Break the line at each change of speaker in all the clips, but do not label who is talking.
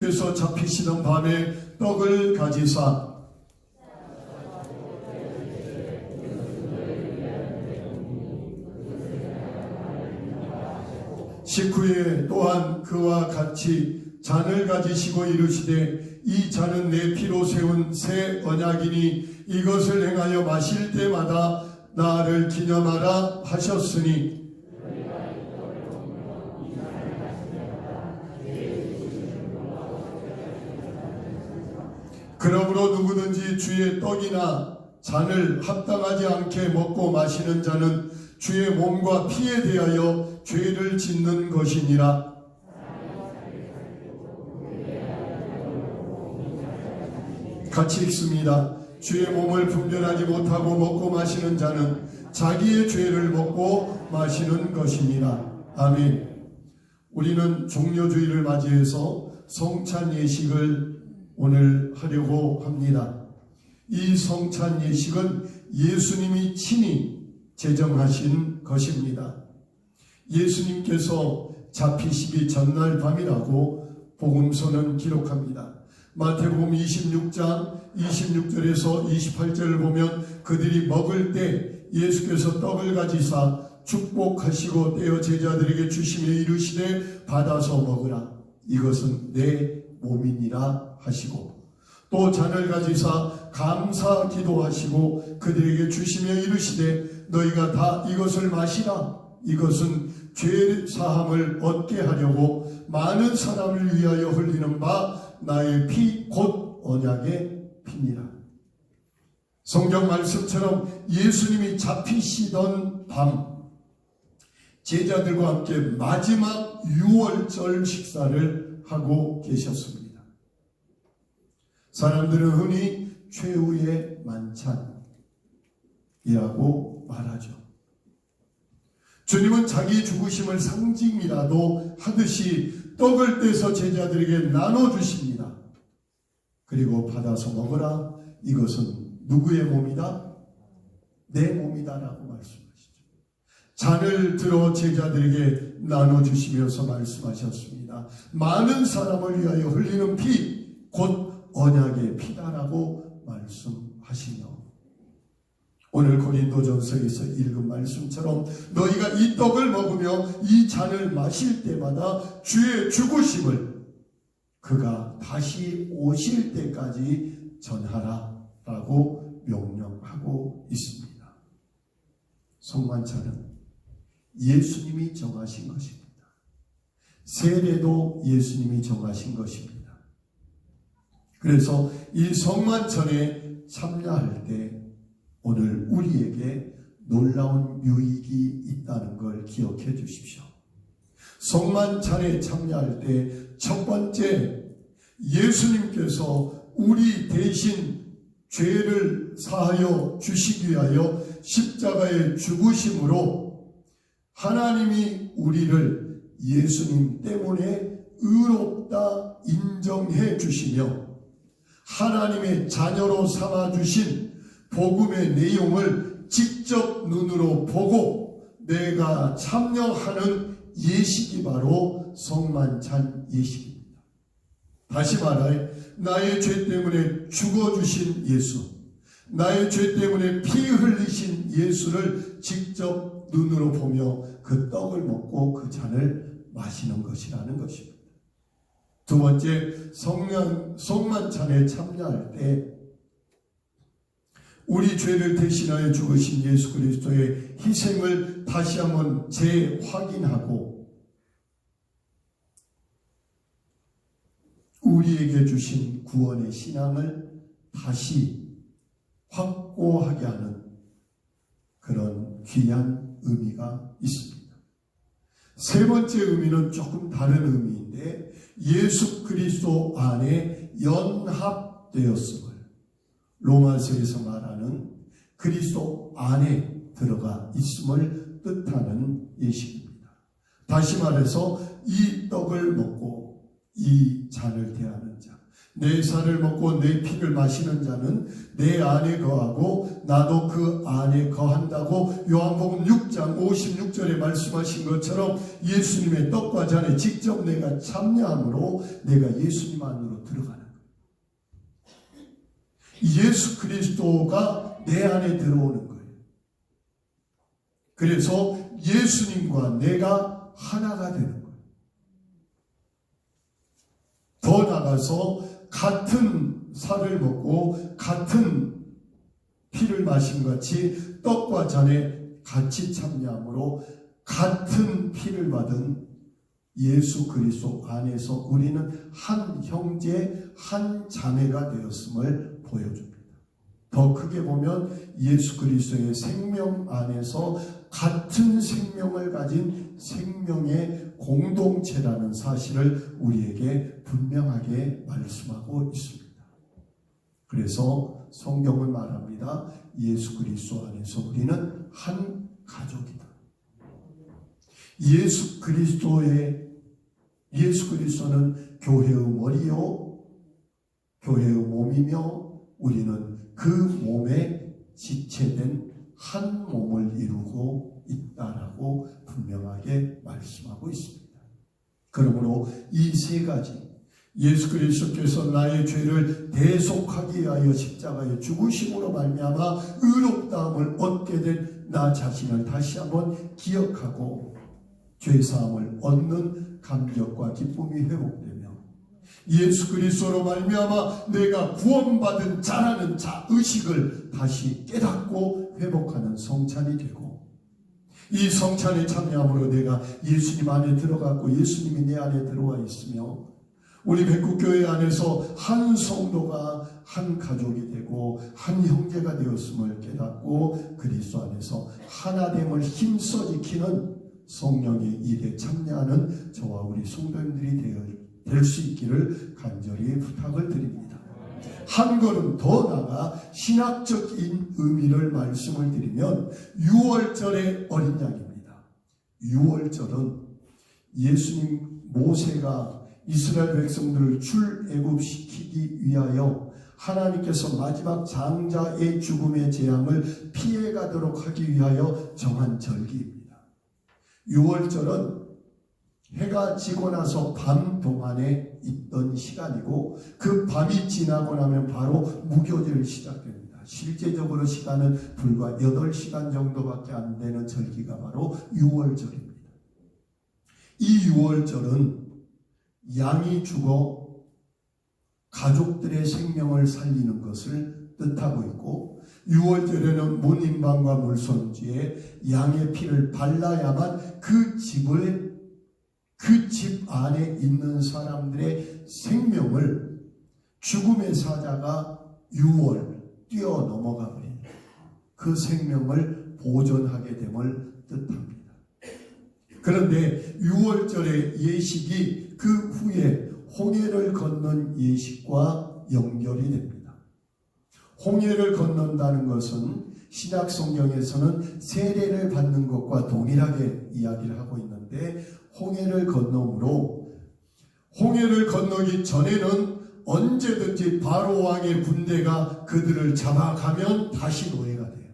예수님께서 잡히시던 밤에 떡을 가지사 식후에 또한 그와 같이 잔을 가지시고 이르시되 이 잔은 내 피로 세운 새 언약이니 이것을 행하여 마실 때마다 나를 기념하라 하셨으니 그러므로 누구든지 주의 떡이나 잔을 합당하지 않게 먹고 마시는 자는 주의 몸과 피에 대하여 죄를 짓는 것이니라. 같이 읽습니다. 주의 몸을 분별하지 못하고 먹고 마시는 자는 자기의 죄를 먹고 마시는 것이니라. 아멘. 우리는 종료주의를 맞이해서 성찬 예식을 오늘 하려고 합니다. 이 성찬 예식은 예수님이 친히 제정하신 것입니다. 예수님께서 잡히시기 전날 밤이라고 복음서는 기록합니다. 마태복음 26장 26절에서 28절을 보면 그들이 먹을 때 예수께서 떡을 가지사 축복하시고 떼어 제자들에게 주시며 이르시되 받아서 먹으라. 이것은 내 몸이니라 하시고 또 잔을 가지사 감사 기도하시고 그들에게 주시며 이르시되 너희가 다 이것을 마시라. 이것은 죄 사함을 얻게 하려고 많은 사람을 위하여 흘리는 바 나의 피 곧 언약의 피니라. 성경 말씀처럼 예수님이 잡히시던 밤 제자들과 함께 마지막 유월절 식사를 하고 계셨습니다. 사람들은 흔히 최후의 만찬이라고 말하죠. 주님은 자기 죽으심을 상징이라도 하듯이 떡을 떼서 제자들에게 나눠주십니다. 그리고 받아서 먹으라. 이것은 누구의 몸이다? 내 몸이다라고 말씀하시죠. 잔을 들어 제자들에게 나눠주시면서 말씀하셨습니다. 많은 사람을 위하여 흘리는 피, 곧 언약의 피다라고 말씀하시며 오늘 고린도전서에서 읽은 말씀처럼 너희가 이 떡을 먹으며 이 잔을 마실 때마다 주의 죽으심을 그가 다시 오실 때까지 전하라 라고 명령하고 있습니다. 성만찬은 예수님이 정하신 것입니다. 세례도 예수님이 정하신 것입니다. 그래서 이 성만찬에 참여할 때 오늘 우리에게 놀라운 유익이 있다는 걸 기억해 주십시오. 성만찬에 참여할 때 첫 번째, 예수님께서 우리 대신 죄를 사하여 주시기 위하여 십자가에 죽으심으로 하나님이 우리를 예수님 때문에 의롭다 인정해 주시며 하나님의 자녀로 삼아 주신 복음의 내용을 직접 눈으로 보고 내가 참여하는 예식이 바로 성만찬 예식입니다. 다시 말하여 나의 죄 때문에 죽어주신 예수, 나의 죄 때문에 피 흘리신 예수를 직접 눈으로 보며 그 떡을 먹고 그 잔을 마시는 것이라는 것입니다. 두 번째, 성만찬에 참여할 때 우리 죄를 대신하여 죽으신 예수 그리스도의 희생을 다시 한번 재확인하고 우리에게 주신 구원의 신앙을 다시 확고하게 하는 그런 귀한 의미가 있습니다. 세 번째 의미는 조금 다른 의미인데 예수 그리스도 안에 연합되었음을 로마서에서 말하는 그리스도 안에 들어가 있음을 뜻하는 예식입니다. 다시 말해서 이 떡을 먹고 이 잔을 대하는 자, 내 살을 먹고 내 피를 마시는 자는 내 안에 거하고 나도 그 안에 거한다고 요한복음 6장 56절에 말씀하신 것처럼 예수님의 떡과 잔에 직접 내가 참여함으로 내가 예수님 안으로 들어가는 거예요. 예수 그리스도가 내 안에 들어오는 거예요. 그래서 예수님과 내가 하나가 되는 거예요. 더 나아가서 같은 살을 먹고 같은 피를 마신 같이 떡과 잔에 같이 참여함으로 같은 피를 받은 예수 그리스도 안에서 우리는 한 형제 한 자매가 되었음을 보여줍니다. 더 크게 보면 예수 그리스도의 생명 안에서 같은 생명을 가진 생명의 공동체라는 사실을 우리에게 분명하게 말씀하고 있습니다. 그래서 성경은 말합니다. 예수 그리스도 안에서 우리는 한 가족이다. 예수 그리스도는 교회의 머리요 교회의 몸이며 우리는 그 몸에 지체된 한 몸을 이루고 있다라고 분명하게 말씀하고 있습니다. 그러므로 이 세 가지 예수 그리스도께서 나의 죄를 대속하기 위하여 십자가에 죽으심으로 말미암아 의롭다함을 얻게 된 나 자신을 다시 한번 기억하고 죄사함을 얻는 감격과 기쁨이 회복되며 예수 그리스도로 말미암아 내가 구원받은 자라는 자의식을 다시 깨닫고 회복하는 성찬이 되고 이 성찬에 참여함으로 내가 예수님 안에 들어갔고 예수님이 내 안에 들어와 있으며 우리 백국교회 안에서 한 성도가 한 가족이 되고 한 형제가 되었음을 깨닫고 그리스도 안에서 하나됨을 힘써 지키는 성령의 일에 참여하는 저와 우리 성도님들이 될 수 있기를 간절히 부탁을 드립니다. 한 걸음 더 나아가 신학적인 의미를 말씀을 드리면 유월절의 어린 양입니다. 유월절은 예수님 모세가 이스라엘 백성들을 출애굽시키기 위하여 하나님께서 마지막 장자의 죽음의 재앙을 피해가도록 하기 위하여 정한 절기입니다. 유월절은 해가 지고 나서 밤 동안에 있던 시간이고 그 밤이 지나고 나면 바로 무교절이 시작됩니다. 실제적으로 시간은 불과 8시간 정도밖에 안 되는 절기가 바로 유월절입니다. 이 유월절은 양이 죽어 가족들의 생명을 살리는 것을 뜻하고 있고 유월절에는 문임방과 물손지에 양의 피를 발라야만 그 집 안에 있는 사람들의 생명을 죽음의 사자가 유월 뛰어넘어가 버린 그 생명을 보존하게 됨을 뜻합니다. 그런데 유월절의 예식이 그 후에 홍해를 건넌 예식과 연결이 됩니다. 홍해를 건넌다는 것은 신약 성경에서는 세례를 받는 것과 동일하게 이야기를 하고 있는데 홍해를 건너므로 홍해를 건너기 전에는 언제든지 바로 왕의 군대가 그들을 잡아가면 다시 노예가 돼요.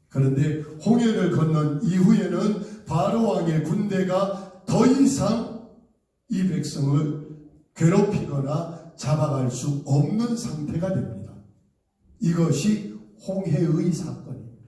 그런데 홍해를 건넌 이후에는 바로 왕의 군대가 더 이상 이 백성을 괴롭히거나 잡아갈 수 없는 상태가 됩니다. 이것이 홍해의 사건입니다.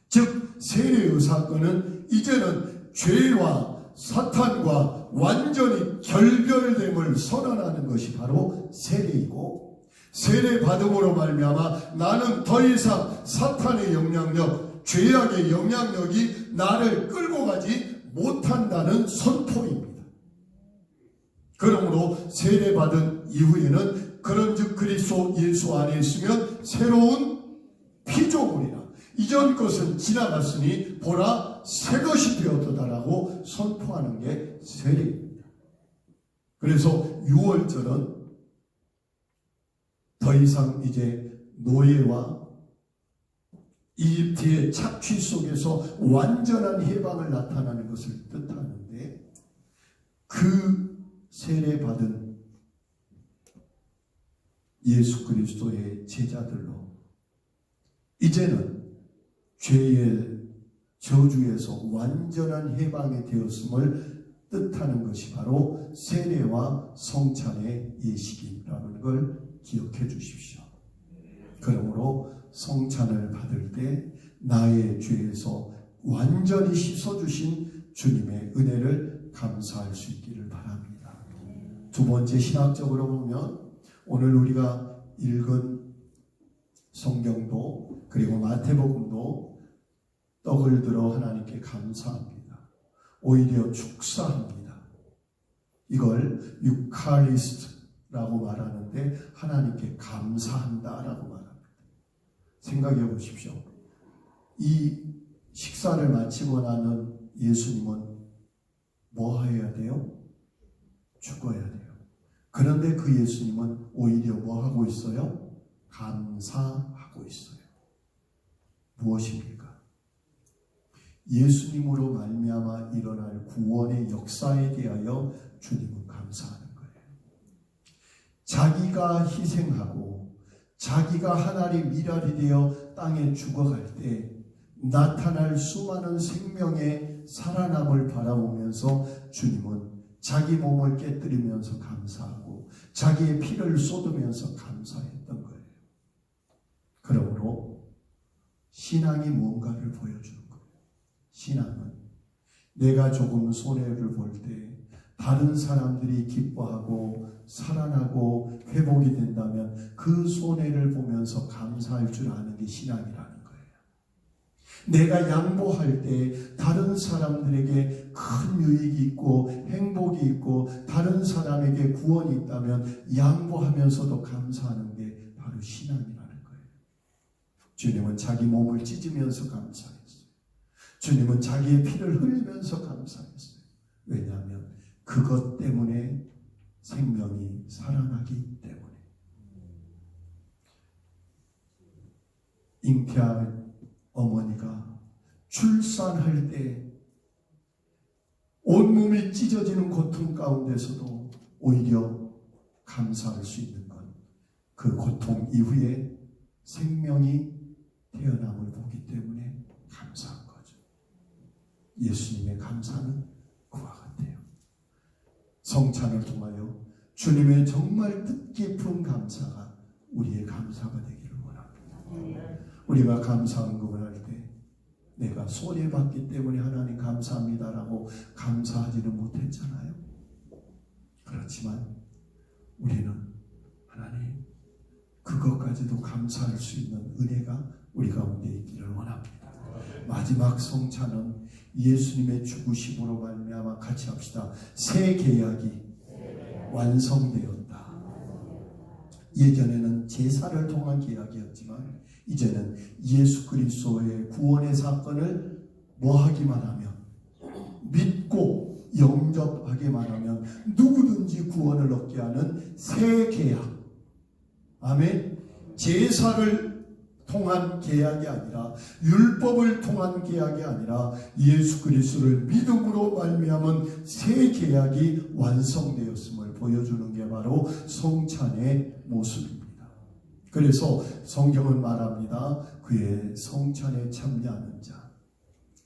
즉 세례의 사건은 이제는 죄와 사탄과 완전히 결별됨을 선언하는 것이 바로 세례이고 세례 받음으로 말미암아 나는 더 이상 사탄의 영향력, 죄악의 영향력이 나를 끌고 가지 못한다는 선포입니다. 그러므로 세례받은 이후에는 그런즉 그리스도 예수 안에 있으면 새로운 피조물이라 이전 것은 지나갔으니 보라 새 것이 되었도다라고 선포하는 게 세례입니다. 그래서 유월절은 더 이상 이제 노예와 이집트의 착취 속에서 완전한 해방을 나타나는 것을 뜻하는데 그 세례받은 예수 그리스도의 제자들로 이제는 죄의 저주에서 완전한 해방이 되었음을 뜻하는 것이 바로 세례와 성찬의 예식이라는 걸 기억해 주십시오. 그러므로 성찬을 받을 때 나의 죄에서 완전히 씻어주신 주님의 은혜를 감사할 수 있기를 바랍니다. 두 번째, 신학적으로 보면 오늘 우리가 읽은 성경도 그리고 마태복음도 떡을 들어 하나님께 감사합니다. 오히려 축사합니다. 이걸 유카리스트라고 말하는데 하나님께 감사한다라고 말합니다. 생각해 보십시오. 이 식사를 마치고 나는 예수님은 뭐 해야 돼요? 죽어야 돼요. 그런데 그 예수님은 오히려 뭐 하고 있어요? 감사하고 있어요. 무엇입니까? 예수님으로 말미암아 일어날 구원의 역사에 대하여 주님은 감사하는 거예요. 자기가 희생하고 자기가 하나님 일할이 되어 땅에 죽어갈 때 나타날 수많은 생명의 살아남을 바라보면서 주님은 자기 몸을 깨뜨리면서 감사하고 자기의 피를 쏟으면서 감사했던 거예요. 그러므로 신앙이 무언가를 보여주는 거예요. 신앙은 내가 조금 손해를 볼 때 다른 사람들이 기뻐하고 살아나고 회복이 된다면 그 손해를 보면서 감사할 줄 아는 게 신앙이라는 거예요. 내가 양보할 때 다른 사람들에게 큰 유익이 있고 행복이 있고 다른 사람에게 구원이 있다면 양보하면서도 감사하는 게 바로 신앙이라는 거예요. 주님은 자기 몸을 찢으면서 감사했어요. 주님은 자기의 피를 흘리면서 감사했어요. 왜냐하면 그것 때문에 생명이 살아나기 때문에. 잉태한 어머니가 출산할 때 온몸이 찢어지는 고통 가운데서도 오히려 감사할 수 있는 건 그 고통 이후에 생명이 태어남을 보기 때문에 감사한 거죠. 예수님의 감사는 그와 같아요. 성찬을 통하여 주님의 정말 뜻깊은 감사가 우리의 감사가 되기를 원합니다. 우리가 감사한 것을 할 때 내가 손해봤기 때문에 하나님 감사합니다라고 감사하지는 못했잖아요. 그렇지만 우리는 하나님 그것까지도 감사할 수 있는 은혜가 우리 가운데 있기를 원합니다. 마지막 성찬은 예수님의 죽으심으로 말미암아 같이 합시다. 새 계약이 완성되었다. 예전에는 제사를 통한 계약이었지만 이제는 예수 그리스도의 구원의 사건을 뭐하기만 하면 믿고 영접하기만 하면 누구든지 구원을 얻게 하는 새 계약. 아멘. 제사를 통한 계약이 아니라 율법을 통한 계약이 아니라 예수 그리스도를 믿음으로 말미암은 새 계약이 완성되었음을 보여주는 게 바로 성찬의 모습입니다. 그래서 성경은 말합니다. 그의 성찬에 참여하는 자,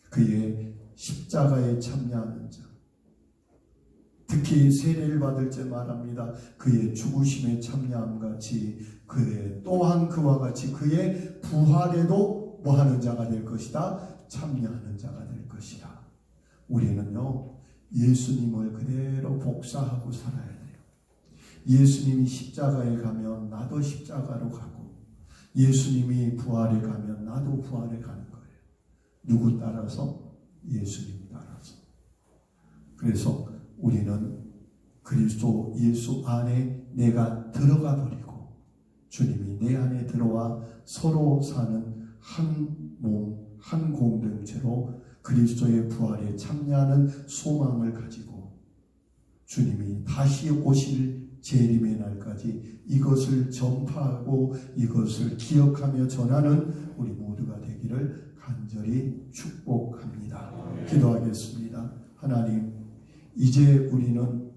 그의 십자가에 참여하는 자, 특히 세례를 받을 때 말합니다. 그의 죽으심에 참여함 같이 그의 또한 그와 같이 그의 부활에도 뭐하는 자가 될 것이다? 참여하는 자가 될 것이다. 우리는요 예수님을 그대로 복사하고 살아야 돼요. 예수님이 십자가에 가면 나도 십자가로 가고 예수님이 부활에 가면 나도 부활에 가는 거예요. 누구 따라서? 예수님 따라서. 그래서 우리는 그리스도 예수 안에 내가 들어가 버리고 주님이 내 안에 들어와 서로 사는 한 몸, 한 공동체로 그리스도의 부활에 참여하는 소망을 가지고 주님이 다시 오실 재림의 날까지 이것을 전파하고 이것을 기억하며 전하는 우리 모두가 되기를 간절히 축복합니다. 기도하겠습니다. 하나님, 이제 우리는